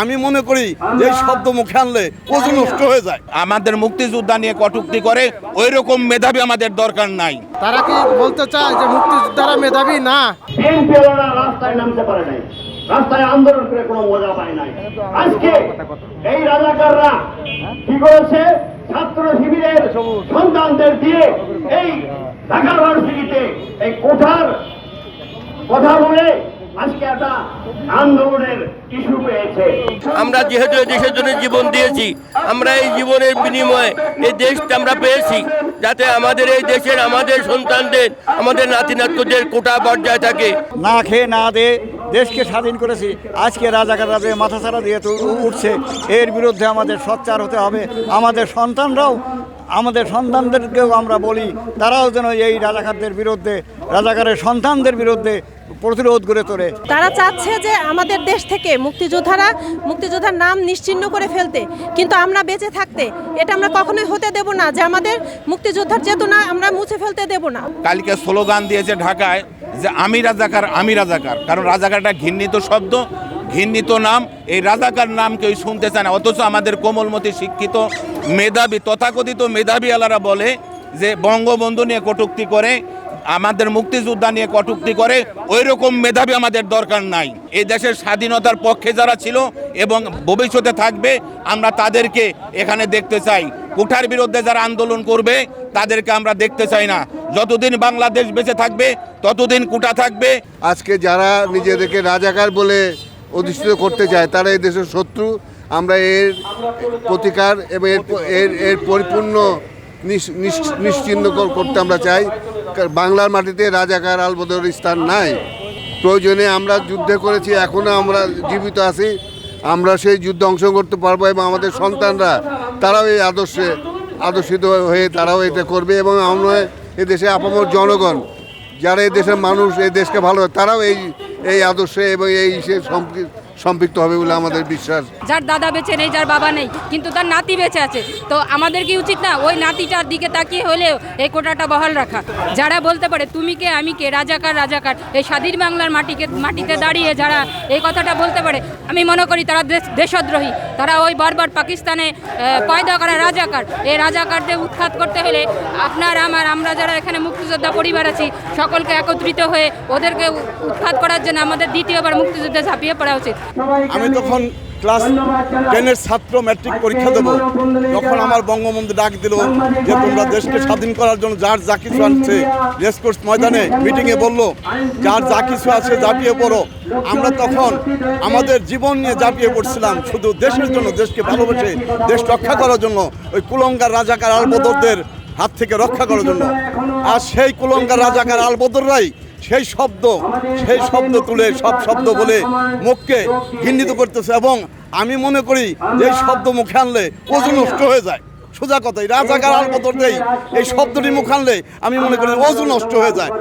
আমি মনে করি যে এই শব্দ মুখে আনলে ওজন নষ্ট হয়ে যায়। আমাদের মুক্তিযোদ্ধা নিয়ে কটূক্তি করে ওই রকম মেধাবী আমাদের দরকার নাই। তারা কি বলতে চায় যে মুক্তিযোদ্ধারা মেধাবী না? বিএনপিওয়ালা রাস্তায় নামতে পারে নাই, রাস্তায় আন্দোলন করে কোনো মজা পায় নাই। আজকে এই রাজাকাররা কি করেছে? ছাত্র শিবিরের সন্তানদের দিয়ে এই ঢাকা ভার্সিটিতে এই কোঠার কথা বলে আজকে একটা আন্দোলনের ইস্যু পেয়েছে। আমরা যেহেতু দেশের জন্য জীবন দিয়েছি, আমরা এই জীবনের বিনিময়ে এই দেশটা আমরা পেয়েছি, যাতে আমাদের এই দেশের আমাদের সন্তানদের, আমাদের নাতি নাতকুদের কোটা পর্যায়ে থাকে। না খেয়ে না দিয়ে দেশকে স্বাধীন করেছি, আজকে রাজাকাররা যে মাথাছাড়া দিয়ে তো উঠছে, এর বিরুদ্ধে আমাদের সোচ্চার হতে হবে। আমাদের সন্তানরাও, আমাদের সন্তানদেরকেও আমরা বলি, তারাও যেন এই রাজাকারদের বিরুদ্ধে, রাজাকারের সন্তানদের বিরুদ্ধে প্রতিরোধ গড়ে তোলে। তারা চাচ্ছে যে আমাদের দেশ থেকে মুক্তিযোদ্ধার নাম নিশ্চিহ্ন করে ফেলতে, কিন্তু আমরা বেঁচে থাকতে এটা আমরা কখনোই হতে দেব না, যে আমাদের মুক্তিযোদ্ধার চেতনা আমরা মুছে ফেলতে দেব না। কালকে স্লোগান দিয়েছে ঢাকায় যে আমি রাজাকার, আমি রাজাকার। কারণ রাজাকারটা ঘৃণিত শব্দ, ঘৃণিত নাম। এই রাজাকার নাম কেউ শুনতে চায় না। অথচ আমাদের কোমলমতি শিক্ষিত মেধাবী, তথাকথিত মেধাবী আলারা বলে যে বঙ্গবন্ধু নিয়ে কটূক্তি করে, আমাদের মুক্তিযোদ্ধা নিয়ে কটূক্তি করে, ওই রকম মেধাবী আমাদের দরকার নাই। এই দেশের স্বাধীনতার পক্ষে যারা ছিল এবং ভবিষ্যতে থাকবে, আমরা তাদেরকে এখানে দেখতে চাই। কুঠার বিরুদ্ধে যারা আন্দোলন করবে তাদেরকে আমরা দেখতে চাই না। যতদিন বাংলাদেশ বেঁচে থাকবে ততদিন কুটা থাকবে। আজকে যারা নিজেদেরকে রাজাকার বলে অধিষ্ঠিত করতে চায়, তারা এই দেশের শত্রু। আমরা এর প্রতিকার এবং এর পরিপূর্ণ নিশ্চিহ্ন করতে আমরা চাই। বাংলার মাটিতে রাজাকার আলবদর স্থান নাই। প্রয়োজনে আমরা যুদ্ধে করেছি, এখনও আমরা জীবিত আছি, আমরা সেই যুদ্ধে অংশগ্রহণ করতে পারবো এবং আমাদের সন্তানরা তারাও এই আদর্শিত হয়ে তারাও এটা করবে। এবং আমরা এদেশে আপামর জনগণ, যারা এই দেশের মানুষ, এই দেশকে ভালো, তারাও এই আদর্শে এবং এই সম্পৃক্ত হবে বলে আমাদের বিশ্বাস। যার দাদা বেঁচে নেই, যার বাবা নেই, কিন্তু তার নাতি বেঁচে আছে, তো আমাদের কি উচিত না ওই নাতিটার দিকে তাকিয়ে হলেও এই কোটাটা বহাল রাখা? যারা বলতে পারে তুমি কে আমি কে, রাজাকার রাজাকার, এই স্বাধীন বাংলার মাটিতে দাঁড়িয়ে যারা এই কথাটা বলতে পারে, আমি মনে করি তারা দেশদ্রোহী। তারা ওই বারবার পাকিস্তানে পয়দা করা রাজাকার। এই রাজাকারদের উৎখাত করতে হলে আমরা যারা এখানে মুক্তিযোদ্ধা পরিবার আছি, সকলকে একত্রিত হয়ে ওদেরকে উৎখাত করার জন্য আমাদের দ্বিতীয়বার মুক্তিযুদ্ধে ঝাঁপিয়ে পড়া উচিত। আমি তখন ক্লাস 10-এর ছাত্র, ম্যাট্রিক পরীক্ষা দেবো, যখন আমার বঙ্গবন্ধু ডাক দিল যে তোমরা দেশকে স্বাধীন করার জন্য যার যা কিছু আছে, রেসকোর্স ময়দানে মিটিংয়ে বললো যার যা কিছু আছে ঝাঁপিয়ে পড়ো। আমরা তখন আমাদের জীবন নিয়ে ঝাঁপিয়ে পড়ছিলাম শুধু দেশের জন্য, দেশকে ভালোবেসে দেশ রক্ষা করার জন্য, ওই কুলঙ্গার রাজাকার আলবদরদের হাত থেকে রক্ষা করার জন্য। আর সেই কুলঙ্গার রাজাকার আলবদররাই সেই শব্দ তুলে সব শব্দ বলে মুখকে ঘৃণিত করতেছে। এবং আমি মনে করি যে এই শব্দ মুখে আনলে ওজন নষ্ট হয়ে যায়। সোজা কথাই, রাজাকার আলবদর দেই এই শব্দটি মুখে আনলে আমি মনে করি ওজন নষ্ট হয়ে যায়।